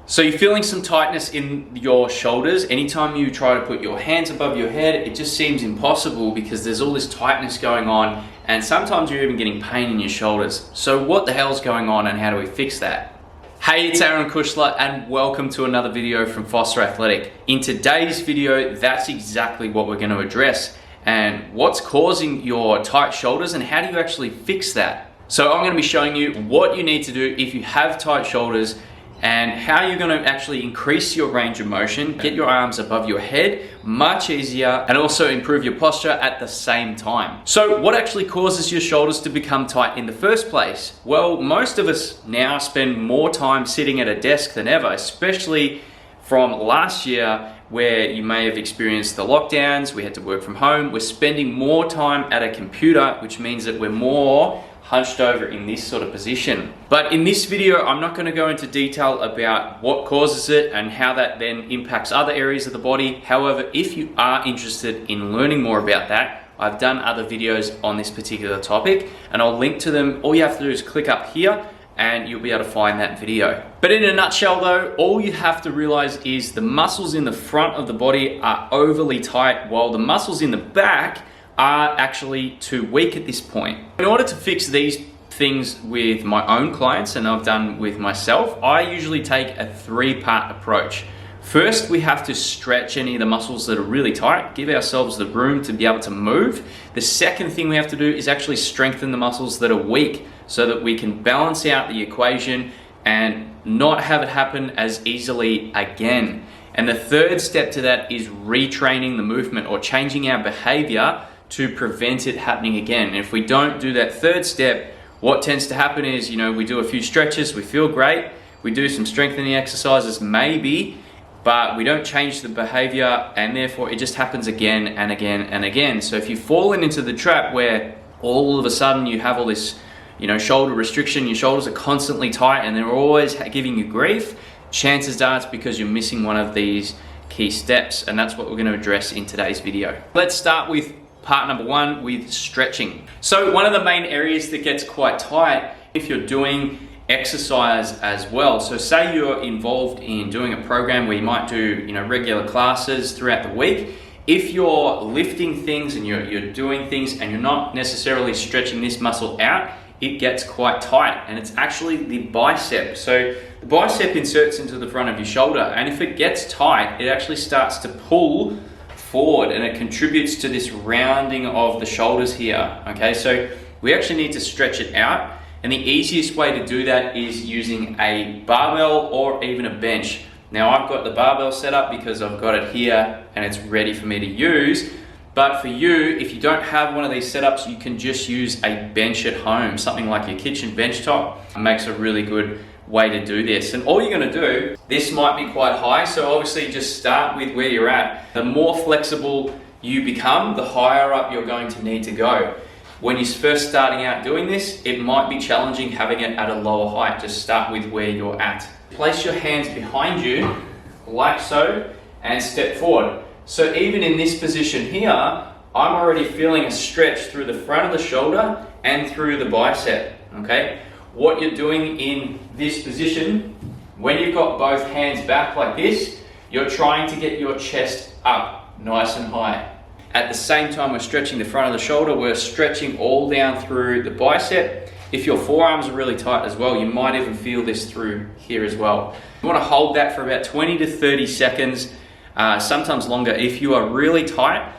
So you're feeling some tightness in your shoulders. Anytime you try to put your hands above your head, it just seems impossible because there's all this tightness going on, and sometimes you're even getting pain in your shoulders. So what the hell's going on and how do we fix that? Hey, it's Aaron Kushler and welcome to another video from Foster Athletic. In today's video, that's exactly what we're going to address and what's causing your tight shoulders and how do you actually fix that. So I'm going to be showing you what you need to do if you have tight shoulders and how you're going to actually increase your range of motion, get your arms above your head much easier, and also improve your posture at the same time. So what actually causes your shoulders to become tight in the first place? Well, most of us now spend more time sitting at a desk than ever, especially from last year where you may have experienced the lockdowns, we had to work from home. We're spending more time at a computer, which means that we're more hunched over in this sort of position. But in this video, I'm not going to go into detail about what causes it and how that then impacts other areas of the body. However, if you are interested in learning more about that, I've done other videos on this particular topic and I'll link to them. All you have to do is click up here and you'll be able to find that video. But in a nutshell though, all you have to realize is the muscles in the front of the body are overly tight while the muscles in the back are actually too weak at this point. In order to fix these things with my own clients, and I've done with myself, I usually take a three-part approach. First, we have to stretch any of the muscles that are really tight, give ourselves the room to be able to move. The second thing we have to do is actually strengthen the muscles that are weak so that we can balance out the equation and not have it happen as easily again. And the third step to that is retraining the movement or changing our behavior to prevent it happening again. And if we don't do that third step, what tends to happen is, we do a few stretches, we feel great, we do some strengthening exercises maybe, but we don't change the behavior and therefore it just happens again and again and again. So if you've fallen into the trap where all of a sudden you have all this, shoulder restriction, your shoulders are constantly tight and they're always giving you grief, chances are it's because you're missing one of these key steps, and that's what we're going to address in today's video. Let's start with part number one, with stretching. So one of the main areas that gets quite tight if you're doing exercise as well. So say you're involved in doing a program where you might do regular classes throughout the week. If you're lifting things and you're doing things and you're not necessarily stretching this muscle out, it gets quite tight, and it's actually the bicep. So the bicep inserts into the front of your shoulder, and if it gets tight, it actually starts to pull forward and it contributes to this rounding of the shoulders here. Okay, so we actually need to stretch it out, and the easiest way to do that is using a barbell or even a bench. Now I've got the barbell set up because I've got it here and it's ready for me to use, but for you, if you don't have one of these setups, you can just use a bench at home. Something like your kitchen bench top makes a really good way to do this. And all you're going to do, this might be quite high, so obviously just start with where you're at. The more flexible you become, the higher up you're going to need to go. When you're first starting out doing this, it might be challenging having it at a lower height. Just start with where you're at. Place your hands behind you like so and step forward. So even in this position here, I'm already feeling a stretch through the front of the shoulder and through the bicep. Okay, what you're doing in this position, when you've got both hands back like this, you're trying to get your chest up nice and high. At the same time we're stretching the front of the shoulder, we're stretching all down through the bicep. If your forearms are really tight as well, you might even feel this through here as well. You want to hold that for about 20 to 30 seconds, sometimes longer. If you are really tight,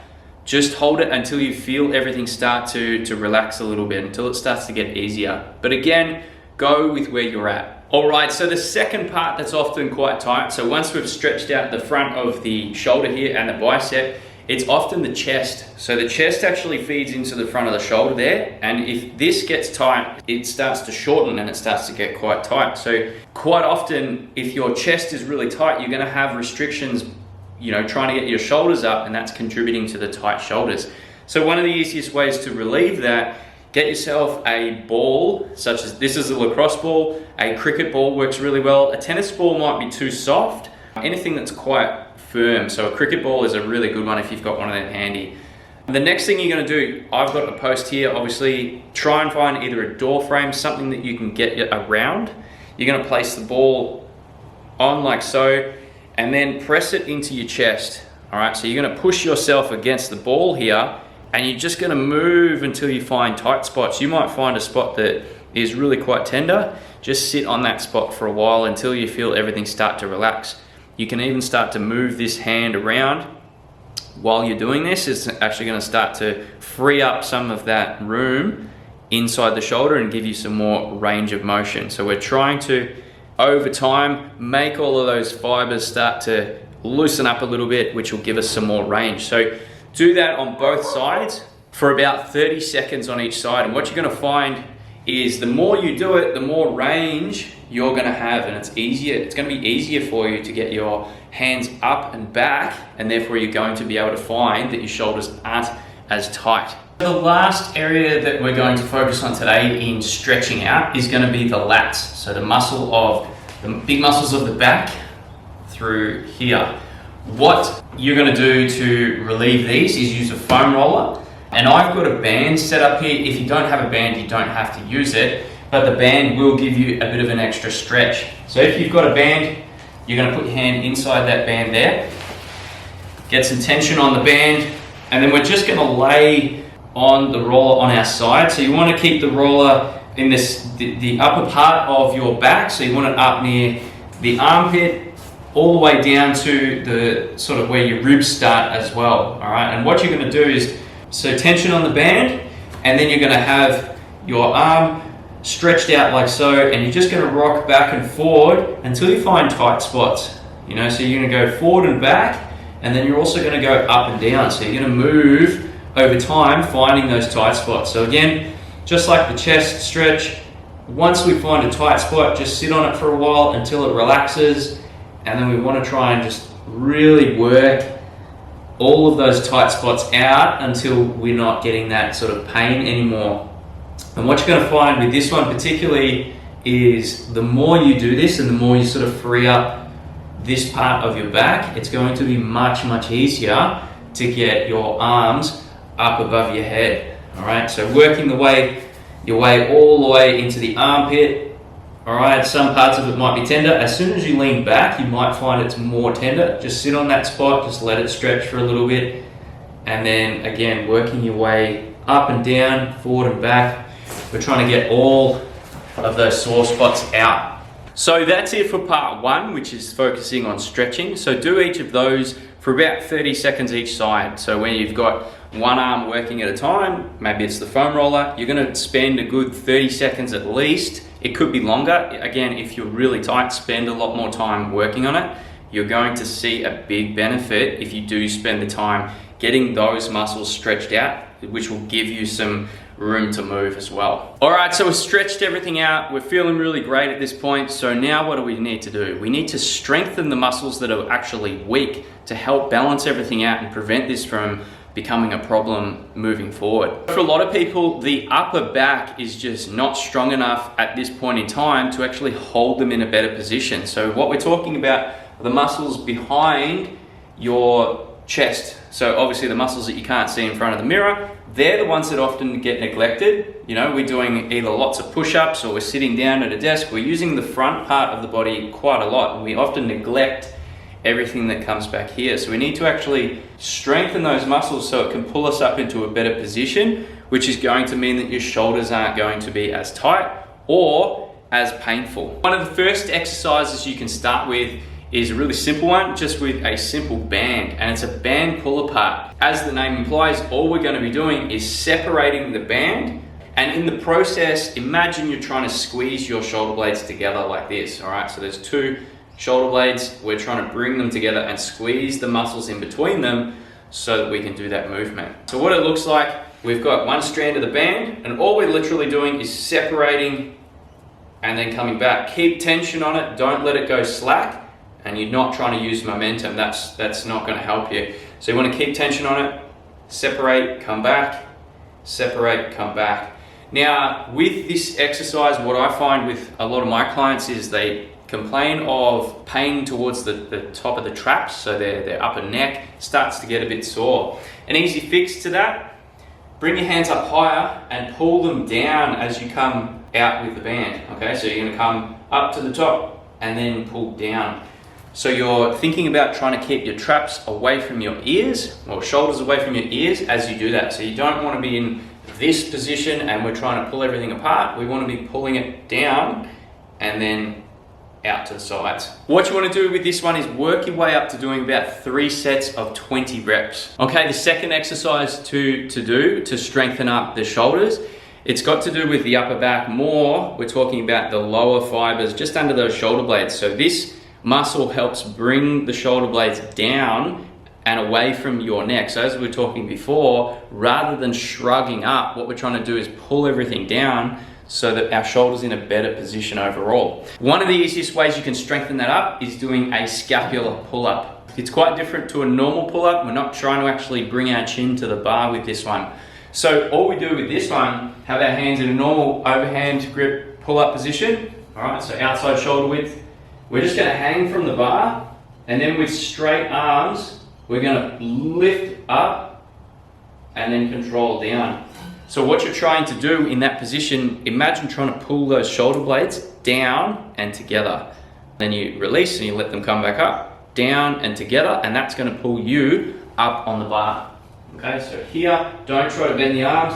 just hold it until you feel everything start to relax a little bit, until it starts to get easier. But again, go with where you're at. All right, so the second part that's often quite tight, so once we've stretched out the front of the shoulder here and the bicep, it's often the chest. So the chest actually feeds into the front of the shoulder there, and if this gets tight, it starts to shorten and it starts to get quite tight. So quite often, if your chest is really tight, you're gonna have restrictions trying to get your shoulders up, and that's contributing to the tight shoulders. So one of the easiest ways to relieve that, get yourself a ball, such as this is a lacrosse ball, a cricket ball works really well. A tennis ball might be too soft, anything that's quite firm. So a cricket ball is a really good one if you've got one of them handy. The next thing you're gonna do, I've got a post here, obviously, try and find either a door frame, something that you can get around. You're gonna place the ball on like so, and then press it into your chest. All right, so you're gonna push yourself against the ball here, and you're just gonna move until you find tight spots. You might find a spot that is really quite tender. Just sit on that spot for a while until you feel everything start to relax. You can even start to move this hand around while you're doing this. It's actually gonna start to free up some of that room inside the shoulder and give you some more range of motion. So we're trying to, over time, make all of those fibers start to loosen up a little bit, which will give us some more range. So do that on both sides for about 30 seconds on each side. And what you're gonna find is the more you do it, the more range you're gonna have, and it's easier. It's gonna be easier for you to get your hands up and back, and therefore you're going to be able to find that your shoulders aren't as tight. The last area that we're going to focus on today in stretching out is going to be the lats. So the big muscles of the back through here. What you're going to do to relieve these is use a foam roller. And I've got a band set up here. If you don't have a band, you don't have to use it, but the band will give you a bit of an extra stretch. So if you've got a band, you're going to put your hand inside that band there, get some tension on the band, and then we're just going to lay on the roller on our side. So you want to keep the roller in the upper part of your back. So you want it up near the armpit, all the way down to the sort of where your ribs start as well. All right. And what you're going to do is, so tension on the band, and then you're going to have your arm stretched out like so, and you're just going to rock back and forward until you find tight spots. You know, so you're going to go forward and back, and then you're also going to go up and down. So you're going to move over time, finding those tight spots. So again, just like the chest stretch, once we find a tight spot, just sit on it for a while until it relaxes, and then we want to try and just really work all of those tight spots out until we're not getting that sort of pain anymore. And what you're going to find with this one particularly is the more you do this and the more you sort of free up this part of your back, it's going to be much, much easier to get your arms up above your head. All right, so working your way all the way into the armpit. All right, some parts of it might be tender. As soon as you lean back, you might find it's more tender. Just sit on that spot, just let it stretch for a little bit, and then again, working your way up and down, forward and back. We're trying to get all of those sore spots out. So that's it for part one, which is focusing on stretching. So do each of those for about 30 seconds each side. So when you've got one arm working at a time, maybe it's the foam roller, you're going to spend a good 30 seconds at least. It could be longer. Again, if you're really tight, spend a lot more time working on it. You're going to see a big benefit if you do spend the time getting those muscles stretched out, which will give you some room to move as well. All right, so we've stretched everything out. We're feeling really great at this point. So now what do we need to do? We need to strengthen the muscles that are actually weak to help balance everything out and prevent this from becoming a problem moving forward. For a lot of people, the upper back is just not strong enough at this point in time to actually hold them in a better position. So what we're talking about are the muscles behind your chest. So obviously the muscles that you can't see in front of the mirror, they're the ones that often get neglected. You know, we're doing either lots of push-ups or we're sitting down at a desk. We're using the front part of the body quite a lot, and we often neglect everything that comes back here. So we need to actually strengthen those muscles so it can pull us up into a better position, which is going to mean that your shoulders aren't going to be as tight or as painful. One of the first exercises you can start with is a really simple one, just with a simple band, and it's a band pull apart. As the name implies, all we're going to be doing is separating the band, and in the process, imagine you're trying to squeeze your shoulder blades together like this. All right, so there's two shoulder blades. We're trying to bring them together and squeeze the muscles in between them so that we can do that movement. So what it looks like, we've got one strand of the band, and all we're literally doing is separating and then coming back. Keep tension on it, don't let it go slack, and you're not trying to use momentum. That's not going to help you. So you want to keep tension on it, separate, come back, separate, come back. Now with this exercise, what I find with a lot of my clients is they complain of pain towards the top of the traps, so their upper neck starts to get a bit sore. An easy fix to that, bring your hands up higher and pull them down as you come out with the band. Okay, so you're going to come up to the top and then pull down. So you're thinking about trying to keep your traps away from your ears, or shoulders away from your ears as you do that. So you don't want to be in this position and we're trying to pull everything apart. We want to be pulling it down and then out to the sides. What you want to do with this one is work your way up to doing about 3 sets of 20 reps. Okay, the second exercise to do to strengthen up the shoulders, it's got to do with the upper back more. We're talking about the lower fibers just under those shoulder blades. So this muscle helps bring the shoulder blades down and away from your neck. So as we were talking before, rather than shrugging up, what we're trying to do is pull everything down so that our shoulder's in a better position overall. One of the easiest ways you can strengthen that up is doing a scapular pull-up. It's quite different to a normal pull-up. We're not trying to actually bring our chin to the bar with this one. So all we do with this one, have our hands in a normal overhand grip pull-up position. All right, so outside shoulder width. We're just gonna hang from the bar, and then with straight arms, we're gonna lift up and then control down. So what you're trying to do in that position, imagine trying to pull those shoulder blades down and together. Then you release and you let them come back up, down and together, and that's gonna pull you up on the bar. Okay, so here, don't try to bend the arms.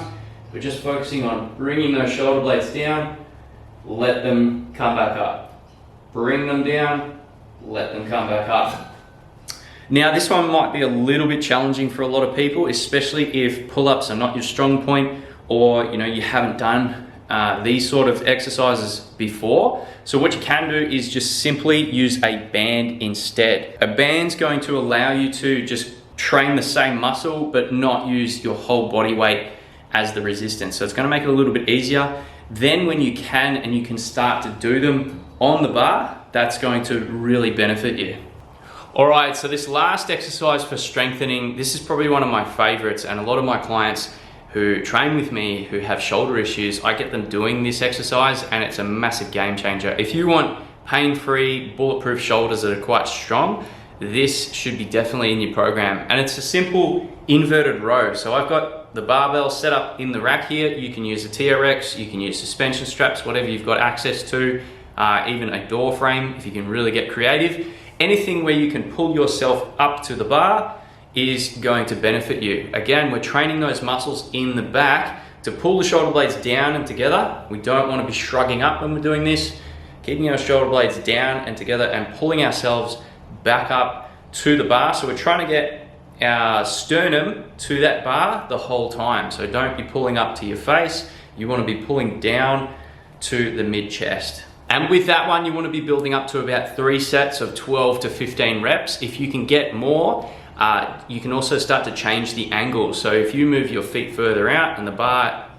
We're just focusing on bringing those shoulder blades down, let them come back up. Bring them down, let them come back up. Now this one might be a little bit challenging for a lot of people, especially if pull-ups are not your strong point, or you haven't done these sort of exercises before. So what you can do is just simply use a band instead. A band's going to allow you to just train the same muscle but not use your whole body weight as the resistance. So it's going to make it a little bit easier. Then when you can start to do them on the bar, that's going to really benefit you. All right, so this last exercise for strengthening, this is probably one of my favorites, and a lot of my clients who train with me who have shoulder issues, I get them doing this exercise and it's a massive game changer. If you want pain-free, bulletproof shoulders that are quite strong, this should be definitely in your program. And it's a simple inverted row. So I've got the barbell set up in the rack here. You can use a TRX, you can use suspension straps, whatever you've got access to. Even a door frame if you can really get creative. Anything where you can pull yourself up to the bar is going to benefit you. Again, we're training those muscles in the back to pull the shoulder blades down and together. We don't want to be shrugging up when we're doing this. Keeping our shoulder blades down and together and pulling ourselves back up to the bar. So we're trying to get our sternum to that bar the whole time. So don't be pulling up to your face. You want to be pulling down to the mid-chest. And with that one, you want to be building up to about 3 sets of 12 to 15 reps. If you can get more, you can also start to change the angle. So if you move your feet further out and the bar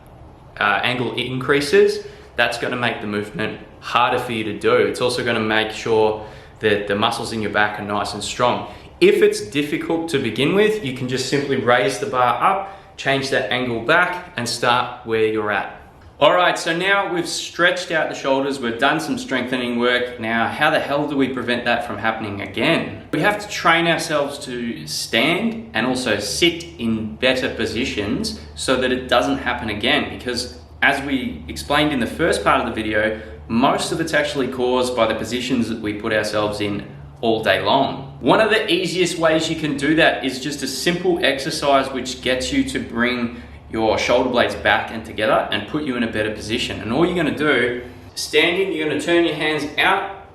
angle increases, that's going to make the movement harder for you to do. It's also going to make sure that the muscles in your back are nice and strong. If it's difficult to begin with, you can just simply raise the bar up, change that angle back, and start where you're at. All right, so now we've stretched out the shoulders, we've done some strengthening work. Now, how the hell do we prevent that from happening again? We have to train ourselves to stand and also sit in better positions so that it doesn't happen again, because as we explained in the first part of the video, most of it's actually caused by the positions that we put ourselves in all day long. One of the easiest ways you can do that is just a simple exercise which gets you to bring your shoulder blades back and together and put you in a better position. And all you're gonna do, standing, you're gonna turn your hands out,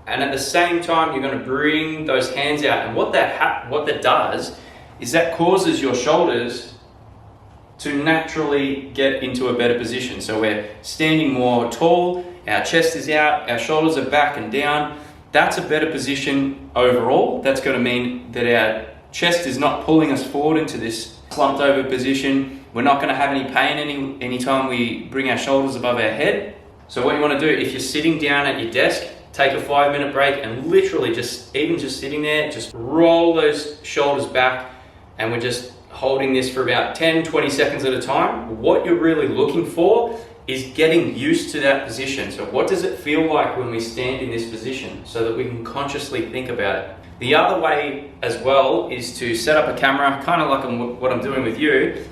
and at the same time, you're gonna bring those hands out. And what that does is that causes your shoulders to naturally get into a better position. So we're standing more tall, our chest is out, our shoulders are back and down. That's a better position overall. That's gonna mean that our chest is not pulling us forward into this slumped over position. We're not going to have any pain anytime we bring our shoulders above our head. So what you want to do, if you're sitting down at your desk, take a 5-minute break and literally just sitting there, just roll those shoulders back, and we're just holding this for about 10-20 seconds at a time. What you're really looking for is getting used to that position. So what does it feel like when we stand in this position, so that we can consciously think about it. The other way as well is to set up a camera, kind of like what I'm doing with you,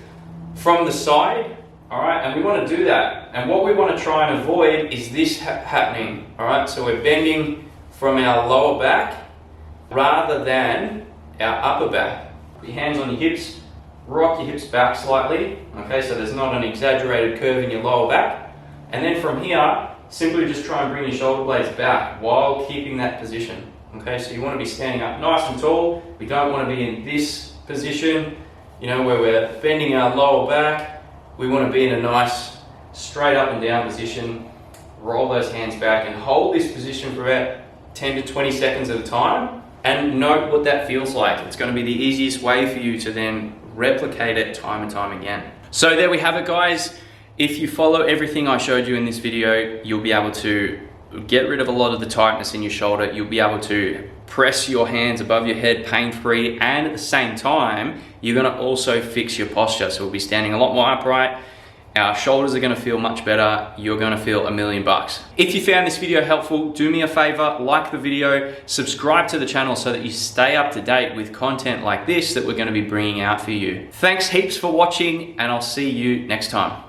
from the side, all right, and we want to do that. And what we want to try and avoid is this happening, all right? So we're bending from our lower back, rather than our upper back. Put your hands on your hips, rock your hips back slightly, okay, so there's not an exaggerated curve in your lower back. And then from here, simply just try and bring your shoulder blades back while keeping that position. Okay, so you want to be standing up nice and tall. We don't want to be in this position, you know, where we're bending our lower back. We want to be in a nice straight up and down position. Roll those hands back and hold this position for about 10 to 20 seconds at a time. And note what that feels like. It's going to be the easiest way for you to then replicate it time and time again. So there we have it, guys. If you follow everything I showed you in this video, you'll be able to get rid of a lot of the tightness in your shoulder. You'll be able to press your hands above your head pain-free, and at the same time, you're gonna also fix your posture. So we'll be standing a lot more upright. Our shoulders are gonna feel much better. You're gonna feel $1,000,000. If you found this video helpful, do me a favor, like the video, subscribe to the channel so that you stay up to date with content like this that we're gonna be bringing out for you. Thanks heaps for watching, and I'll see you next time.